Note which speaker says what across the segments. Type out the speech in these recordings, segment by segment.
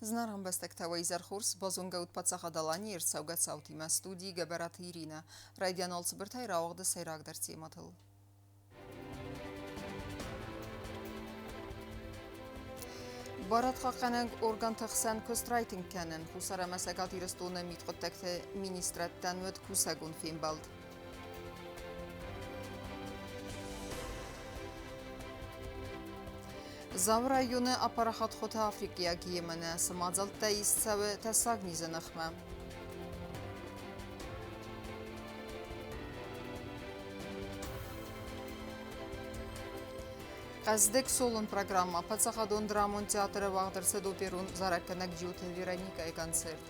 Speaker 1: Знарам бестектава изархурс бозунга утпацахадалани ирцауга цаутима студии габарат Ирина. Радиан олцбыртай рауғды сайрагдar цематыл. Барат қаққананг орган тұқсан көстрайтинг кәнін. Хусара мәсәгат ирыстуыны митқоттакты министраттан өт кусагун феймбалд. Зав районы апарахат хота Африкия гиемені сымадзалтта истсавы тәсагнизі нықма. Қаздек солын программа Пацахадон драмон театры вағдырсы доперун заракканак жуты Вероника концерт.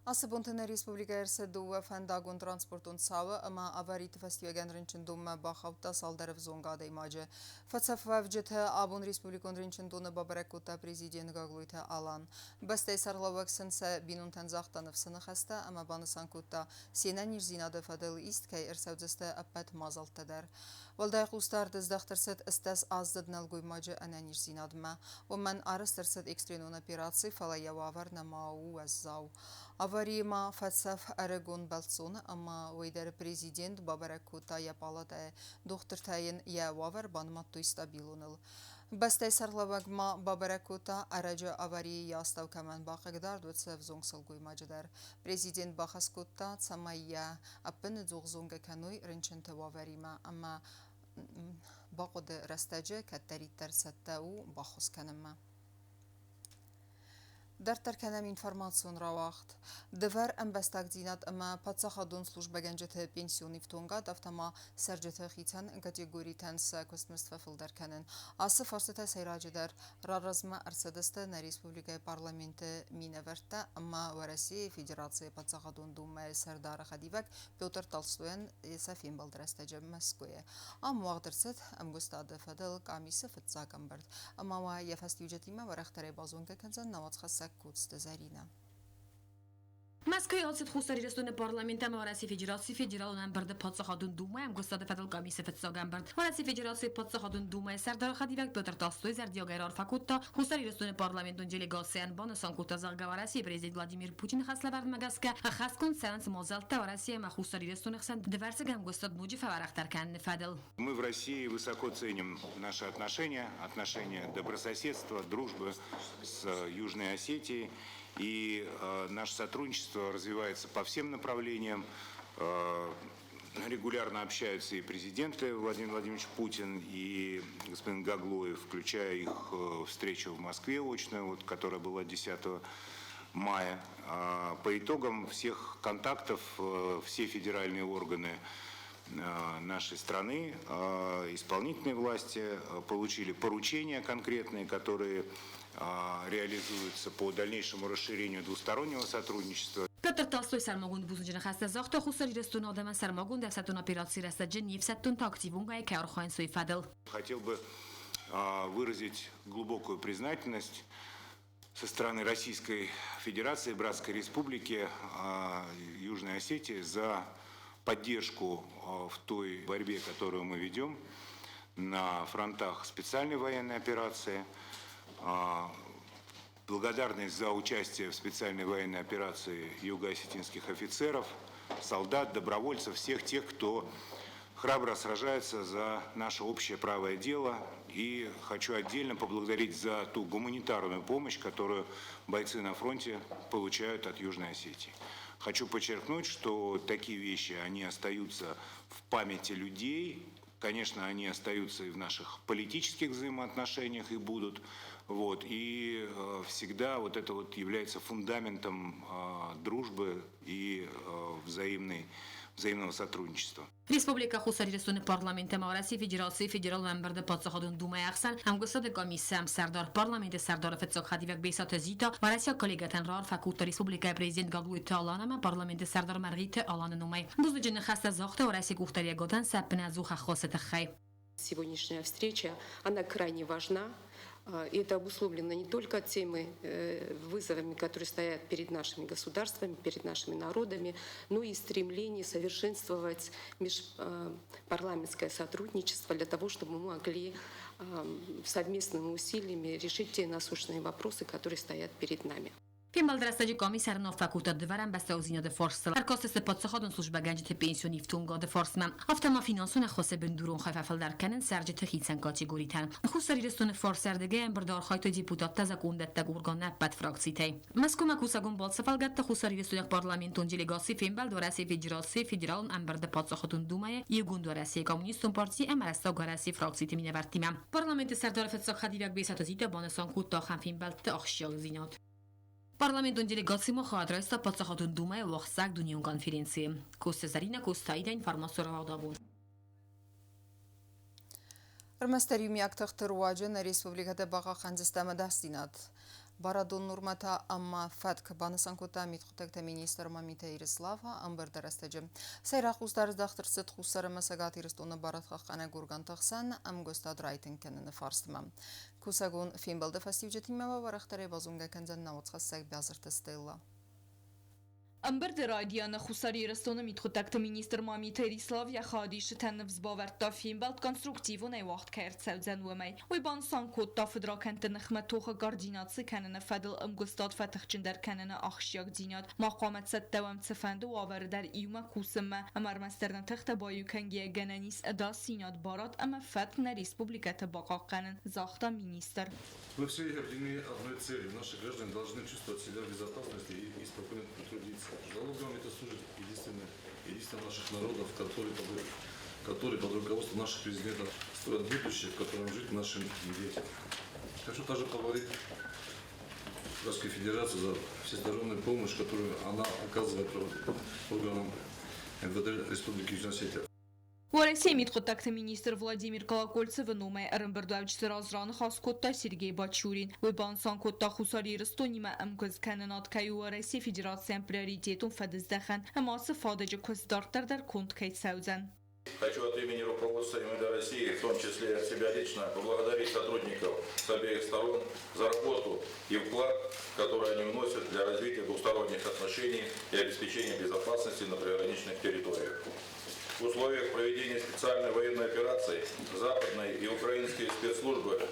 Speaker 1: Ասպոնտենը Ռեսպուբլիկա երսեդուվը ֆանդագուն տրանսպորտուն ցավը ըմա ավարիտ ֆեստիվագան ռինչնդումը բախավտա սալդարև զոնգադե իմաջը ֆացավավ ջթը աբուն Ռեսպուբլիկոն ռինչնդունը բաբարակուտա պրեզիդենտ գագլույթը ալան բստե սարլավակսնսը բինուն տանզախտանով սնխաստա ըմա բանսանկուտա սենան իրզինադը ֆադել իստ կայ երսավձստը ապատ մազալտդար Վալդայ խուստար դզդախտրսետ ըստես ազդդնալ գույմաջը անան իրզինադմա ոմեն արստրսետ էքստրենուն օպերացի ֆալայավավար նամաու ազզավ Аварийма фацав Арагон Балцона, ама вейдер президент Бабаракута Япалата дохтыртайын явавар банматту стабилуныл. Бастай сарлавагма Бабаракута араджа аварии ястав каман бақагдар дуцев зонгсалгуй маджадар. Президент Бахаскута цамайя аппен зогзонга кануй ринченте ваварима, ама бақуд растаджа каттариттар саттау бахус канама. در ترکنم اینفرماسیون را وقت دور ام بستگدینات اما پاتساخدون سلوجبه گنجت پنسیونی فتونگا دفتما سرجت خیتن کاتگوری تنس کسمستفل در کنن آسف فرصت سیراج در رازم ارسدست نریسپوبلیکای پارلمنت مینورتا اما ورسی فدراسیون پاتساخدون دوم سردار خدیوک پیوتر تالستوین سفین بالدرست مسکویه ام وقت درست ام گستاد فدل کامیس فتزاگم برد اما و یفستیوجتی ما ورختره بازونگ کنزن نوات خاص Куцта Зарина.
Speaker 2: Москва алсет хустари рестуне парламента Вараси федерал намбарда подсахадун думаем гостада федерал комиссия федсагамбард Вараси федерация подсахадун думай сардар хадивак Петр Толстой зардиогайрар факутта хустари рестуне парламентун делегациян бонасан кута залга Вараси президент Владимир Путин хаслабард магаска хаскон сеанс мозалта Вараси ма хустари рестуне хсан дверсагам гостад муджи фаварахтар кан фадел.
Speaker 3: Мы в России высоко ценим наши отношения добрососедства, дружбы с Южной Осетией. И наше сотрудничество развивается по всем направлениям. Регулярно общаются и президенты Владимир Владимирович Путин, и господин Гаглоев, включая их встречу в Москве очную, которая была 10 мая. По итогам всех контактов все федеральные органы нашей страны, исполнительные власти получили поручения конкретные, которые реализуются по дальнейшему расширению двустороннего сотрудничества.
Speaker 2: Петр Толстой сармагунд бузунжина хаста захта хусари рестун адама сармагунд дефсатун операции растаджен нефсаттун тактивунга и кярхайн суйфадел.
Speaker 3: Хотел бы выразить глубокую признательность со стороны Российской Федерации, Братской Республики Южной Осетии за поддержку в той борьбе, которую мы ведем на фронтах специальной военной операции. Благодарность за участие в специальной военной операции юго-осетинских офицеров, солдат, добровольцев, всех тех, кто храбро сражается за наше общее правое дело. И хочу отдельно поблагодарить за ту гуманитарную помощь, которую бойцы на фронте получают от Южной Осетии. Хочу подчеркнуть, что такие вещи, они остаются в памяти людей. Конечно, они остаются и в наших политических взаимоотношениях и будут. И всегда это является фундаментом дружбы и взаимного сотрудничества.
Speaker 2: Республика хусари рестуне парламенте Вараси федерал намбарда подсахадун думай ахсан ам гостада комиссия сардар парламенте сардар фетсак хадивак бесат зита Варасия коллегатан рар факута республика президент Гаглуй Таланама парламенте сардар маргите алан нумай бузуджин хаста захта Вараси гухтария готан сапна зуха хосета хай.
Speaker 4: Сегодняшняя встреча, она крайне важна. И это обусловлено не только теми вызовами, которые стоят перед нашими государствами, перед нашими народами, но и стремление совершенствовать межпарламентское сотрудничество для того, чтобы мы могли совместными усилиями решить те насущные вопросы, которые стоят перед нами.
Speaker 2: Filmbaldresztegi komisár fakultat dvarem beszélni de forszel. Arkasztesz patszahodon służba gadżety pensjoni w tungo de forsman. Aftama finansuna khose bendurun khafafal dar kanen serjete hitsen kategoritan. Khusari restone forser de gen bardar khayto deputat tazakundet tagurgan nappat frakcitei. Maskuma kusagun bol safalgatta khusari restone parlamenton delegasi filmbaldorasi federal amber de patsahodun dumaya yegundorasi kommunistun parti emarasta garasi frakciti minevartima. Parlamenti serdar fetsak hadivak besatazita banasan kutta kham filmbald akhshag zinat. Parlamenton делегации Махадрайста подсахатун думая вахсак дунион конференции. Костезарина Костаида информацию равдабун.
Speaker 1: Армастариуми актахтыр уаджен республикада баға қанзыстамы дастинат. Барадон нурмата амма фатк банасанкота митхутакта министр Мамита Ирислава амбардарастаджы. Сайрақ ұстарыз дақтырсыт құстары масагат ирistоны баратқа қана гурган тақсан амгостад райтын кәніні фарстыма. Кусагун фимбалды фастивжетимева барақтары базунга кәнзен науцқассак бязырты стейла.
Speaker 5: Амберде радиана хусари рестона митхутакта министр Мамита Ирислав я хадиш теннвз баверта фимбалд конструктиву не вахт керт севзен вмей. Уйбан санкот та федра кенте нхматоха гардинатсы кенне федл امگستاد فتخچن در کننه اخشیاک دینات مقامت ست دوام تفند و آور در ایوما کوسمه امر مسترن تخت بایو کنگی گنانیس ادا سینات بارات اما فتن республиката باقا قنن زاختا министр.
Speaker 6: Мы все объединены одной целью. Наши граждане должны чувствовать себя в безопасности и спокойно трудиться. Залогом это служит единство наших народов, которые под руководством наших президентов строят будущее, в котором жить нашим детям. Хочу также поблагодарить Российскую Федерацию за всестороннюю помощь, которую она оказывает органам МВД Республики Южная Осетия.
Speaker 5: Россия митхутакта министр Владимир Колокольцев нумай армбердавчсы разраны хаскотта Сергей Бачурин. Уйбан санкотта хусари рыстонима амкоз кананат каю Россия Федерация приоритетом фадыздахан, ама сафадыжы көздартар дар конт кейт саузан.
Speaker 7: Хочу от имени руководства МВД России, в том числе себя лично, поблагодарить сотрудников с обеих сторон за работу и вклад, который они вносят для развития двусторонних отношений и обеспечения безопасности на приграничных территориях. В условиях проведения специальной военной операции западные и украинские спецслужбы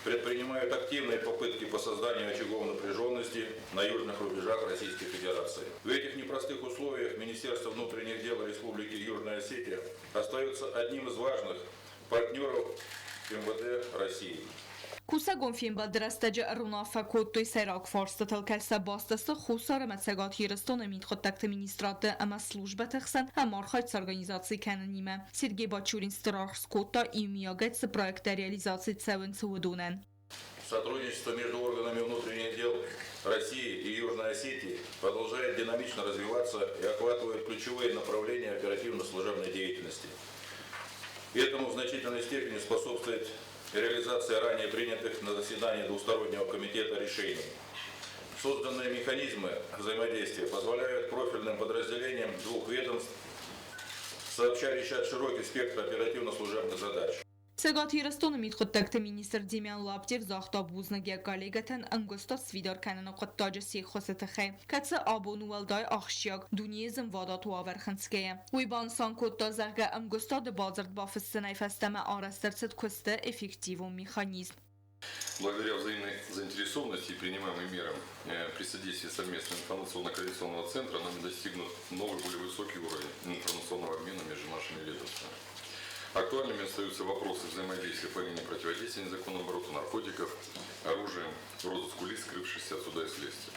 Speaker 7: предпринимают активные попытки по созданию очагов напряженности на южных рубежах Российской Федерации. В этих непростых условиях Министерство внутренних дел Республики Южная Осетия остается одним из важных партнеров МВД России.
Speaker 5: Кусагон фимбалдрастаджа рунафа коттуй сайрак форстатал кальса бастаса хусара мацагат хирстона митхотакта министрата ама служба тахсан амар хайц организации кананима. Сергей Бачурин старарс котта и миягет с проекта реализации цевен цудунен.
Speaker 7: Сотрудничество между органами внутренних дел России и Южной Осетии продолжает динамично развиваться и охватывает ключевые направления оперативно-служебной деятельности. Этому в значительной степени способствует реализация ранее принятых на заседании двустороннего комитета решений. Созданные механизмы взаимодействия позволяют профильным подразделениям двух ведомств сообща решать широкий спектр оперативно-служебных задач.
Speaker 5: Сегат хирстона митхотакта министр Демян Лаптев захта бузнагия коллегатан ангоста свидар канана qottaja сехосатахе каца абонуалдай ахшияк дунизм вадат уаверханская. Уйбан санкотта зарга ангоста де базард бафиссанай фастама арастерцет коста эффективум механизм.
Speaker 8: Благодаря взаимной заинтересованности и принимаемым мерам при содействии совместного информационно-координационного центра нами достигнут новый, более высокий уровень информационного обмена между нашими ведомствами. Актуальными остаются вопросы взаимодействия по линии противодействия незаконному обороту наркотиков, оружием, розыску лиц, скрывшихся от суда и следствия.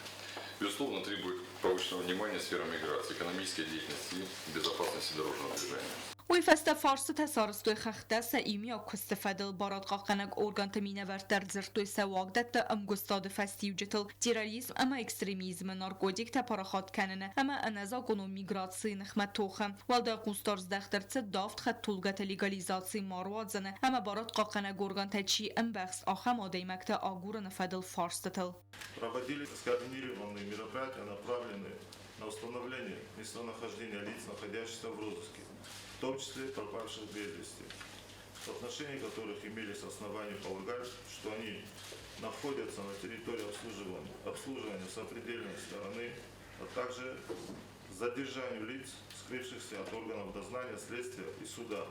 Speaker 8: Безусловно, требует повышенного внимания сфера миграции, экономической деятельности и безопасности дорожного движения.
Speaker 5: Уйфаста фарсы тасарыстуй хахта саимия кустафадыл барат қақанак органта минавартар зыртуй савагдатта амгустады фастивджитл терроризм ама экстремизм наркотик та парахат канана ама аназа гону миграции нахматоха валда қустар здахтарца дафт хат тулгата легализации маруадзана ама барат қақанак органта чи амбахс ахам адаймакта агура нафадыл фарстатыл.
Speaker 6: Проводили скоординированные мероприятия, направленные на установление местонахождения лиц, находящихся в розыске, в том числе пропавших без вести, в отношении которых имелись основания полагать, что они находятся на территории обслуживания сопредельной стороны, а также задержанию лиц, скрывшихся от органов дознания, следствия и суда,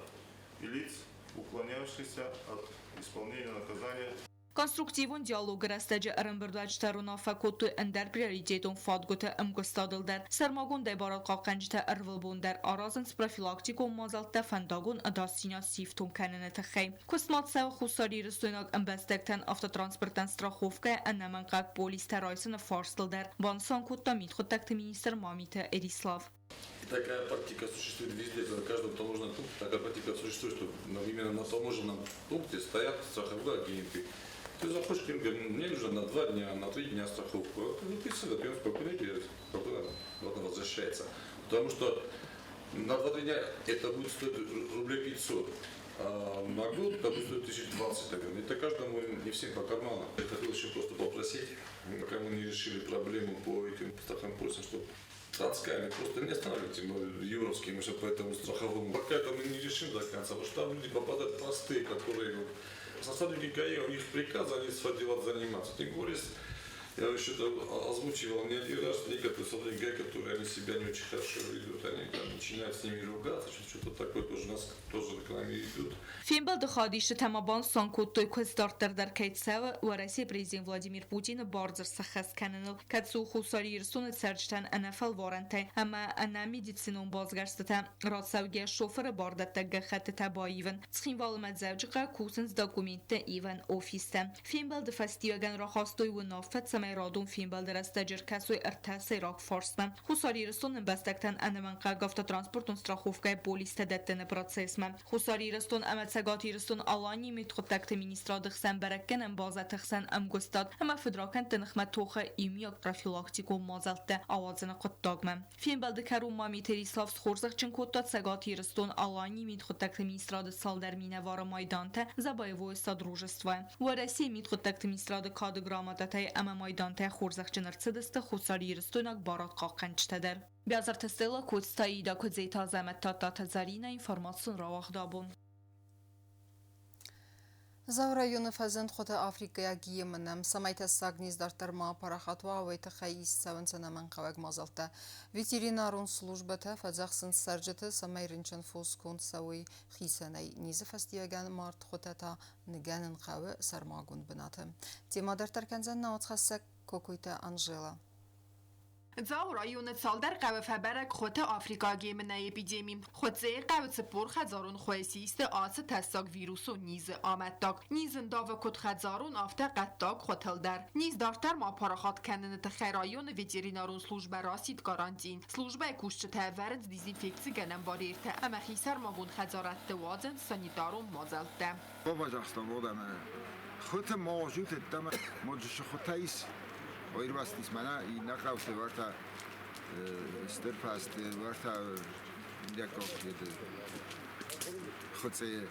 Speaker 6: и лиц, уклонявшихся от исполнения наказания.
Speaker 5: Konstruktivun dialogu rastacı arınbırdaçlarına fakultu ender prioritetun fadgute amgostadıldır. Sarmagun debarat qalqancıta arvılbundar arazın profilaktikun mazaltta fandagun adasina siftun kanını tıxey. Kusmat sav xusari rüstünak ambastaktan автотранспортан страховка аннаманqaq polis terayısını farslıdır. Бансан кутта mitxutakti minister Mamita Erislav.
Speaker 6: Такая практика существует везде, на каждом таможенном пункте такая практика существует, что именно на таможенном пункте стоят страховые агенты. Ты заходишь к ним, говоришь, мне нужно на 2 дня, на 3 дня страховку. Ты выписываешь, и он спокойно берет, спокойно возвращается. Потому что на 2-3 дня это будет стоить рублей 500. А на год это будет стоить 1020, наверное. Это каждому, не всем по карману. Я хотел еще просто попросить, пока мы не решили проблему по этим страховым полисам, чтобы трансками просто не останавливайте юровскими, чтобы по этому страховому. Пока это мы не решим до конца, потому что там люди попадают простые, которые сотрудники ГАИ, у них приказ, они своим делом заниматься. Тем более, я еще озвучивал не один раз, некоторые сотрудники ГАИ, которые они себя не очень хорошо ведут, они там начинают с ними ругаться, что-то такое тоже нас тоже к нами идут.
Speaker 5: Финбал дохадише тамабан санкуттой квестартер дар кейтсева و رئیس президент Владимир Путин бардзер сахас кананыл катсу хусари рсун церчтан анафал варанте ама ана медицинун базгарстата радсавге шофер бардатта гахат табаивен цхинвал мадзавжга кусенс документе ивен офисте Финбал дфастиоган рахастой و نافت سمای رادون فینبال درستجر کسوی ارتاس ایراک فارسمه خساری رستون بستکتن انمانقا گفت ترانسپورتون страховка полис тедеттене процесме خساری رستون امتسگاتی رستون آلانی میتخوتکت مینیستراد خسن برکن بازت خسن امگستاد اما فدراکن تنخمت توخ ایمیاک پروفیلاکتیکو مازلته آوازن قطاگمه فینبال دکرون مامی تریسلاف خورزق چن کتات سگاتی رستون آلانی میتخوتکت مینیستراد سال در مینوار مایدانته زبایوی استادروژستوه و رسی میتخوتکت مینیستراد کادگراماتته اما مایدانته خورزقچنر цедесте хусари рстунак барат қаққанчтадыр. Бязар тестела кудстаида кудзейта заметтата тазарина информацион равахдабун.
Speaker 1: زاو رایون فزند خود آفریقیا گیمنم سمیت ساگنیز در ترما پرخاتوا و تخییس سوانسنا من قوق مازلته ویترینارون سلوجبته فزخسن سرجته سمیرنچن فوس کند سوی خیسنی نیز فستیگان مارت خودتا نگانن قوه سرماگون بناته تیما در ترکنزن نوت خسک کوکویتا انجلا
Speaker 9: زاو رایون سالدر قوه فبرک خود آفریقا گیمنه اپیدمی خودزه قوه سپور خزارون خویسیست آس تستاک ویروسو نیز آمد داک نیزن داو کد خزارون آفته قطاک خودل در نیز دارتر ما پاراخات کنن تخیرایون ویترینارون سلوجبه راسید گارانتین سلوجبه کوشت تورنز دیزینفکسی گنم باریرته اما خیسر ماگون خزارت دوازن سانیتارون مازلده
Speaker 10: بابا جاستان بودم خود موجود الدم موجش خودتاییس ویروستیس منه این نقاوته ورتا استرپاست ورتا دیکوکت خودسه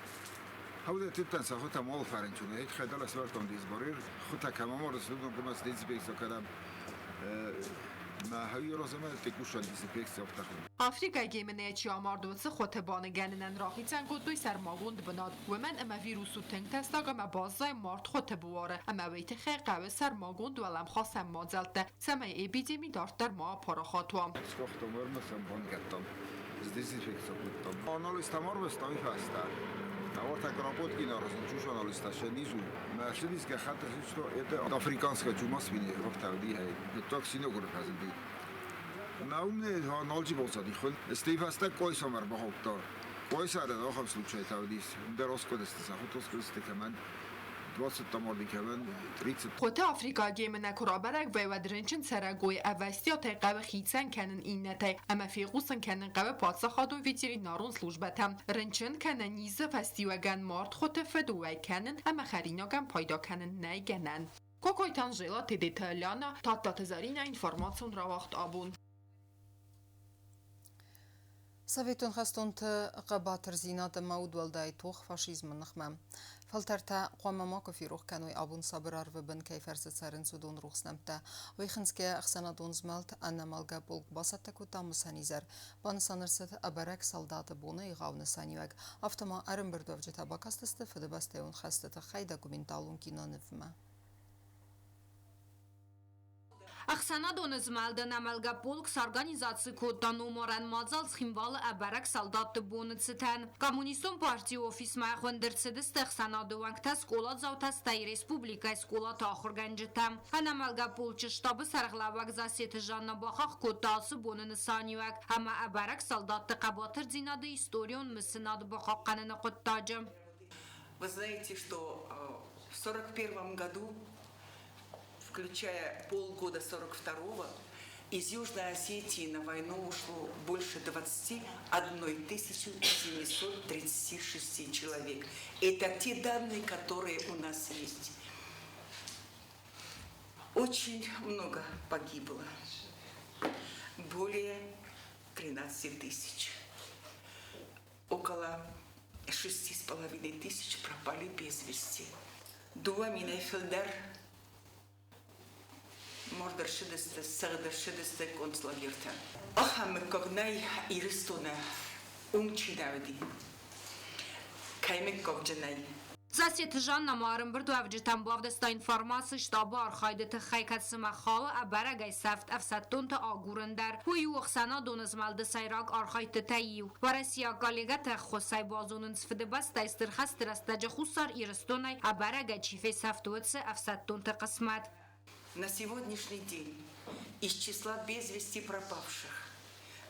Speaker 10: هوده تبتن سخوتا مال فرنچونه هیچ خدالاس ورتام دیز باریر خوتا کمامو رسولم کناس دیزینفکسیو کردم ما هایی رازمه تکوشان دیزینفکسیو افتخیم
Speaker 9: آفریقا گیمنه چی آماردوسه خود بانگنن راهیتن گودوی سرماگوند بناد و من اما ویروسو تنگ تستاگ اما بازای مارد خود بواره اما ویت خیلی قوه سرماگوند ولم خواستم مازلته سمه اپیدمی دارت در ما پاراخاتوام
Speaker 10: سکوختم ورمسم بانگتم z dezinfekcją tam. Analista morwesta i fasta. A orta krapotki na rozliczeniu analista się niżu. Na szybkie chaty to afrykańska dżuma swinie roftali hej. Toksiny górkazy. Na umne analci bolsa dichon. Stefasta koysomar bahoktar. Koysar da ham случай тавдис. Деросkodeste sahutoskeste kaman. 20 таморди кевен 30
Speaker 9: خود آفریقا گیمنه کرابرک و ودرنچن سرگوی اوستیا تقوی خیتسن کنن اینته اما فیقوسن کنن قوی پاتسا خادون ویترینارون سلوجبتم رنچن کنن نیز فستیوگن مارد خود فدوی کنن اما خریناگن پایدا کنن نیگنن کوکویتان جیلا تدیتالیانا تا تزارین اینفورماسیون را وقت آبون
Speaker 1: سویتون خستون تا قباتر زینات مود ولدای توخ فاشیزم نخمم فلترتا قوام ماکو فی روح کنوی آبون صبرار و بن کی فرزت سرن سودون روح سنمتا وی خنسکه اخسانا دون زمالت انا مالگا بولگ باسد تکو تامو سانیزر بان سانرست ابرک سالدات بونه یغاون سانیوگ افتما ارم بردوف جتا باکست استفاده بستیون خستت خیده گوبین تالون کینا نفمه
Speaker 2: Ахсанадон измалда намалга полк с организацией кода номеран мазал схимвала абарак солдаты бонуцитан. Коммунистон партии офис майхвандерцедест ахсанаду вангта скола заутастай республика скола тахурганджитам. Анамалга полчи штабы сарглавак засети жанна бахах котасы бонын санюак. Ама абарак солдаты кабатыр зинады историон мысынады бахак канына коттаджам.
Speaker 11: Вы знаете, что в 1941 году, включая полгода 1942-го, из Южной Осетии на войну ушло больше 21 736 человек. Это те данные, которые у нас есть. Очень много погибло. Более 13 тысяч. Около 6,5 тысяч пропали без вести. Дуа Минефилдер, Мордер Шидесте, Сагдер Шидесте, концлагерта. Ахам когнай иристона, умчинавди. Кайме когджанай.
Speaker 2: Засети жанна марым бір дуавджитан бавдеста информации штабы архайдыты хайкатсы махалы абарагай сафт афсаттунта агурындар. Хуй уқсана донызмалды сайрак архайты тайю. Варасия коллега таххосай базунын сфиды бастайстыр хастыр астаджа хусар ирыстонай абарагай чифей сафтуытсы афсаттунта қысмат.
Speaker 11: На сегодняшний день из числа без вести пропавших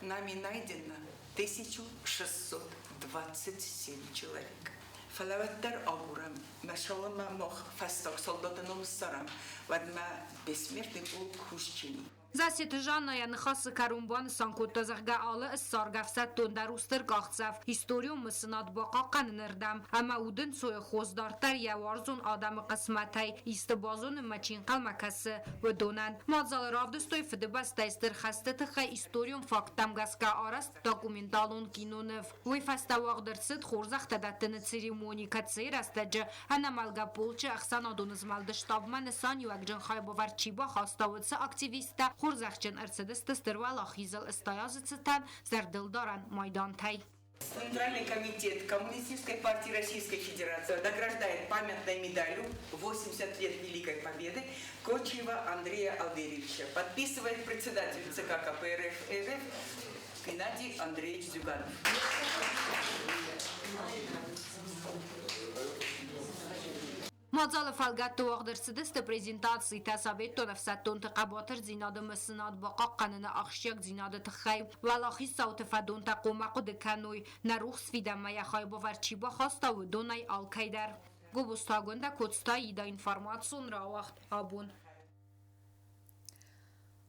Speaker 11: нами найдено 1627 человек. فلوتر آورم مشاور ما مخ فستاق солдатаном старам вадма бессмертный полк Хущини.
Speaker 2: Засети жанна яны хасы карумбан санкуттазахга алы ыссарга афсаттун дарустыр гахцав. Историум мысынат баqa qanınırдам. Ama udın soya xozdartar yawarzun adamı qısmatay. İstibazun maçin qalmakası ve donan. Madzal ravdıstoy fıdıbastaystır xastı tıxay istoриум фактам gaska arast dokumentalun kinonöv. Ve fastavağdırsit xorzax tadattını церемонии кацей растаджа. Аналга полчы ахсан адонызмалды штабманы сан юакжан хайбоварчиба хаставыцы активиста Хорзахчен Арцедес Стервала Хизел Стоязыцитан Зардылдаран Майдантай.
Speaker 11: Центральный комитет Коммунистической партии Российской Федерации награждает памятной медалью 80 лет Великой Победы Кочева Андрея Алберьевича. Подписывает председатель ЦК КПРФ РФ Геннадий Андреевич Зюганов.
Speaker 2: Мадзалы фалгат туағдырсыдысты презентации тәсабеттон афсаттон тақабатыр зинады мысынад бақа қанына ақшияк зинады тықхай. Валахи сауты фадон тақомақы декануй нарух свидама яхай баварчиба хаставы донай алкайдар. Губустагунда кодста ида информацион рауахт абун.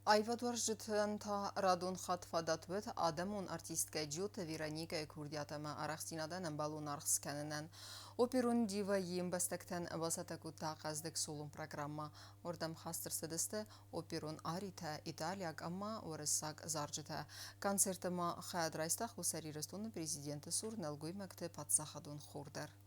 Speaker 1: Այվադվարժթն թա ռադուն խատվադատվետ ադամուն արտիստկայ ջյոտը վիրանիկայ քուրդյատամը արախցինադան ըմբալուն արխսկաննան օպերուն դիվա իմբաստակտան վասատակու տաղազդեք սոլուն պրագրամմաորդամ խաստրսդստը օպերուն արիթա իտալիակ ամմա օրեսակ զարջթա կոնցերտմա խայադրայստախ ուսարիրստունը պրեզիդենտը սուր նալգույ մակտե պատսախադուն խորդար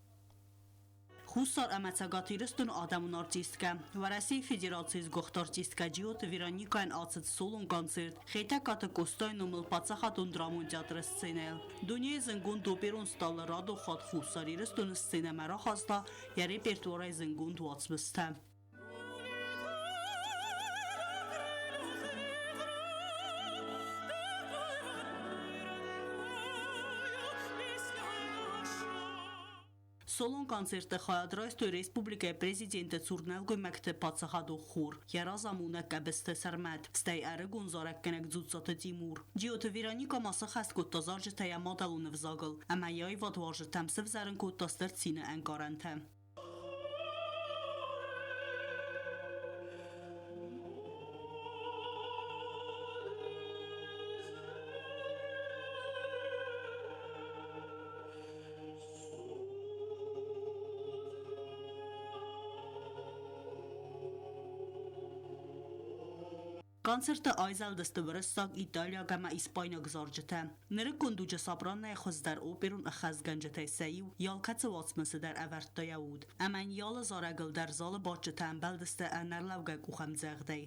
Speaker 12: Хусар ամացագատիրստուն ադամուն արտիստկա Վարասի Ֆեդերացիայից գողտ արտիստկա ջիոտ Վիրանիկան ացած սոլուն կոնցերտ խեյտակատը կոստոյն ումլ պատսախատուն դրամուն թատրը սցենել Դունիե զնգուն դոպերուն ստալը ռադո խատ խուսարիրստուն սցենա մարա խաստա երեպերտուարայ զնգուն դուացմստա Սոլոն կոնցերտը խայադրայստույ ռեսպուբլիկայ պրեզիդենտը ծուրնալգույ մակտը պացախադու խուր, երազամունը կաբստը սարմատ, ստայ արագուն զորակ կնակ ձուցատը տիմուր։ Ջիոթը վիրանիկա մասը խաստ կոտտազարժը թայա մադալունը վզագլ, ամայայ վադվարժը տամսև զարն կոտտաստր ցինը անկարանթը։ Կոնցերտը այզալ դստվրսակ Իտալիա գամա Իսպանիա գզարջթա։ Նրը կոնդուջը սապրաննայ խոզդար օպերուն ախազգանջթայ սայու յալքացը վացմսը դար ավարտոյաուդ։ Աման յալը զարագլ դար զալը բաճթա ամբալդստը անարլավ գայք ուխամ ձեղդայ։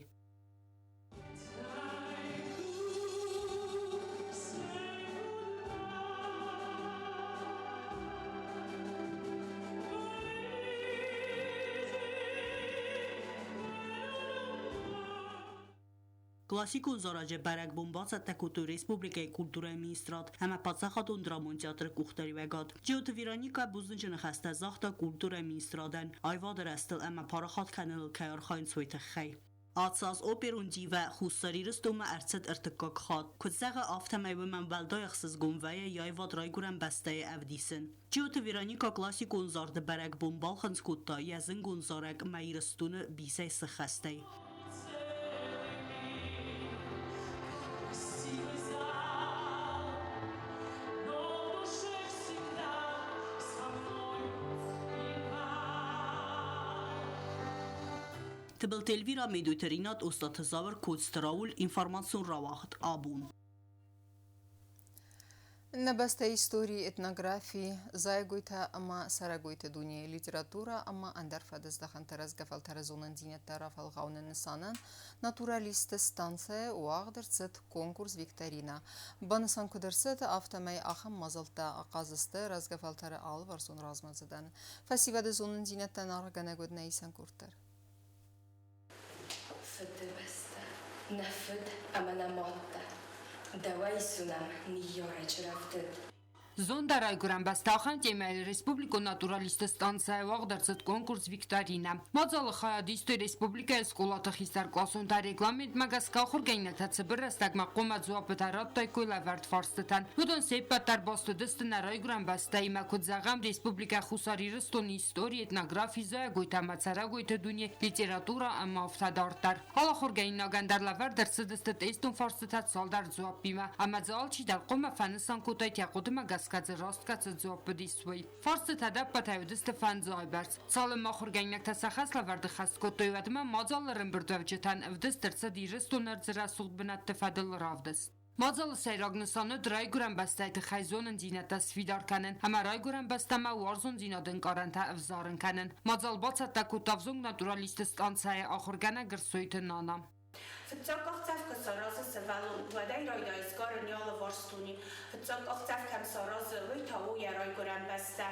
Speaker 12: Կլասիկոն զորաջը բարակ բոմբացը տակուտու ռեսպուբլիկայի կուլտուրայի մինիստրատ, համա պացախատուն դրամոն թեատրը կուխտերի վեգատ։ Ջիոտ Վիրանիկա բուզնջն խաստա զախտա կուլտուրայի մինիստրադան, այվադր աստել ամա պարախատ կանել կայարխայն ցույթը խայ։ Ացած օպերուն դիվա խուսարիրստումը արցած արտկակ խատ քուցաղը ավտոմայվման վալդոյախսыз գումվայը යայվատ ռայգուրան բաստայը ավդիսն Ջիոտ Վիրանիկա կլասիկոն զարդը բարակ բոմբալ խնցկուտա յազն գոնզարակ մայրստունը բիսայ սխաստայ Тбыл Эльвира Медутеринат Устатазавр Куцтраул информацион равахт Абун.
Speaker 1: Набасте истории, этнографии, зайгуйта, ама сарагуйта дуния литература, ама андарфадыз дахантараз гафалтаразонан динеттара фалгаунен нисанан, натуралисты станция уагдырцет конкурс викторина. Банасан кудырцет автомай ахам мазалта аказысты разгафалтары ал варсон размазыдан. Фасивадызонан динеттан арганагуд нейсан куртар.
Speaker 13: نفد أمانا مادة دواي سنم نيارج رفتد
Speaker 2: Զոնդարայ գրանբաստախան տեմայլ Ռեսպուբլիկո նատուրալիստը ստանցայ վաղդարցըտ կոնկուրս վիկտարինա։ Մածալը խայադիստը Ռեսպուբլիկայ սկոլատը խիստար կասոնտա ռեգլամենտ մագասկախոր գայնատացը բրաստակմա կոմածուապտարատ տայկույլ ավարդ ֆարստտան։ Հուդոն սեպատար բաստը դստը նարայ գրանբաստայ մակուդզաղամ Ռեսպուբլիկա խուսարի ռստոնի իստորի էտնագրաֆի զայագույթա մացարագույթը դունի լիտերատուրա ամավթադարտար։ Հալախոր գայնագանդար լավար դրսը դստը տեստուն ֆարստտած սալդար զուապիմա։ Ամadzal չի դար կոմա ֆանսան կոտայ տյակոտը Կացը ռոստկացը ձոպդիսվի Ֆորսը թադա պատայուդը Ստեփան Զայբերց Ցալը մախորգանյակ տասախաս լավարդը խասկոտոյվադմա մածալլարն բրդվջտան վդս դրցը դիրստոներ ծրասուղ բնատ տֆադլ ռավդս Մածալը սայրագնսանը դրայ գրանբաստայտը խայզոնն դինատաս վիդարկանեն համարայ գրանբաստամա ուարզոն դինադն կարանտա ավզարն կանեն Մածալ բացա տակուտավզոնг նատուրալիստը ստանցայ ախորգանա գրսոյթը նանա
Speaker 14: Фцокохцевка саразы севалу владай райда изгар няла варстуни. Фцокохцевкам саразы лытау ярай гуран баста.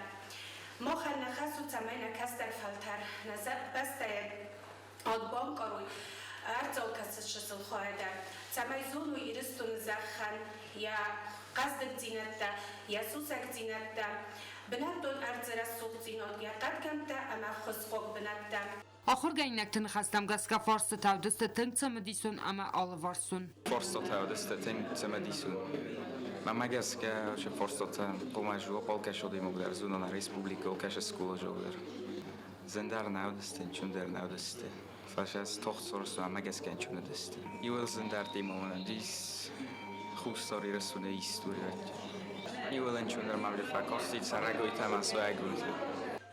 Speaker 14: Мохана хасу цамайна кастер фалтар. Назад баста адбам каруй. Арцал касышысыл хоэда. Цамайзуну иристун захан. Я qazdek zinatda, ya susak zinatda. Binattun ardzara suq zinat. Ya qadkamta ama khusqoq binatta.
Speaker 2: Ахор гайнактын хастам гаска форста тавдысты тыңцамадисун ама алварсун.
Speaker 15: Форста тавдысты тыңцамадисун. Мамагаска ше форстата помажу полка шоди могдар зуна на республика каша скола жогдар. Зендар навдысты, чундер навдысты. Фашас тохсорсу мамагаска чундысты. Юэл зендар тимона дис хустори расуне история. Юэл чундер мамлефа кости сарагой тамас вагуз.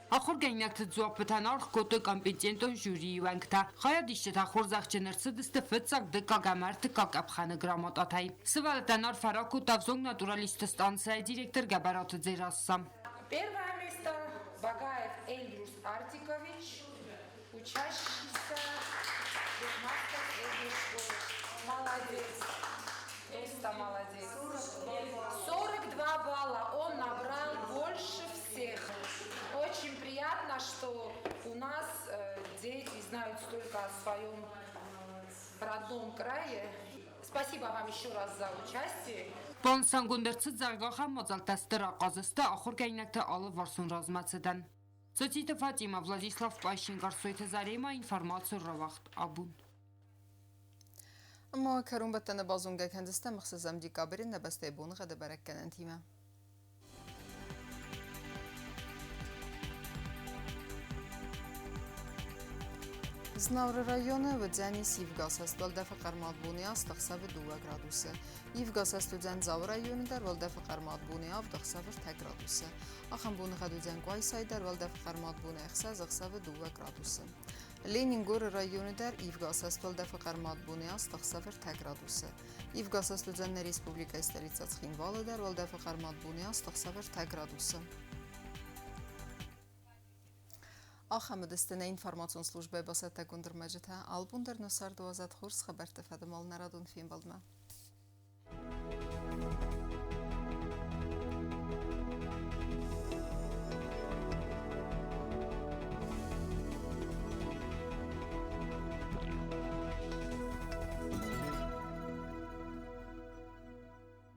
Speaker 2: Ахոր գայնակը ձուապտան արխ կոտը կամպետենտոն ժյուրի ուանքտա խայադիշը թախոր զաղջեներցը դստը ֆծակ դկագամարտը կակապխանը գրամոտատայ Սվալտան ար ֆարակու տավզոնг նատուրալիստը ստանցայ դիրեկտոր գաբարատը ձերասսամ
Speaker 16: Первое место Багаев Эльбрус Артикович, учащийся Бешматской средней школы. Молодец. Просто молодец. 42 балла он набрал больше всех. Очень приятно, что у нас дети знают столько о своем родном крае. Спасибо вам еще раз за участие.
Speaker 2: Պոնսան գունդրցը ձարգախա մոծալտաստրա qazıstı axır գայնակտը ալը վարսուն ռազմացıdan Ծոցիտը Ֆատիմա Վլադիսլավ Պայշին Գարսոյթը Զարեմա ինֆորմացիա ռավախտ աբուն
Speaker 1: Ama karun battana bazunga kendiste mıxsızam dikabirin nebeste bunu gada berekkenen time. Znavr rayonu və Dzənis Yivqasas vəldəfə qarmat buniya 92 gradusu. Yivqasas tüdzən Zav rayonu dar vəldəfə qarmat buniya 92 gradusu. Axan bunu xədüdzən Qaysay dar vəldəfə qarmat buniya 92 gradusu. Leningor rayonu dar Yivqasas vəldəfə qarmat buniya 92 gradusu. Yivqasas tüdzən Respublika stolica Xinvala dar vəldəfə qarmat buniya 92 gradusu. Ахамедстене информацион службе басата гундермежета албундер носар 12 хурс хабар тефадмал нарадун фин балдма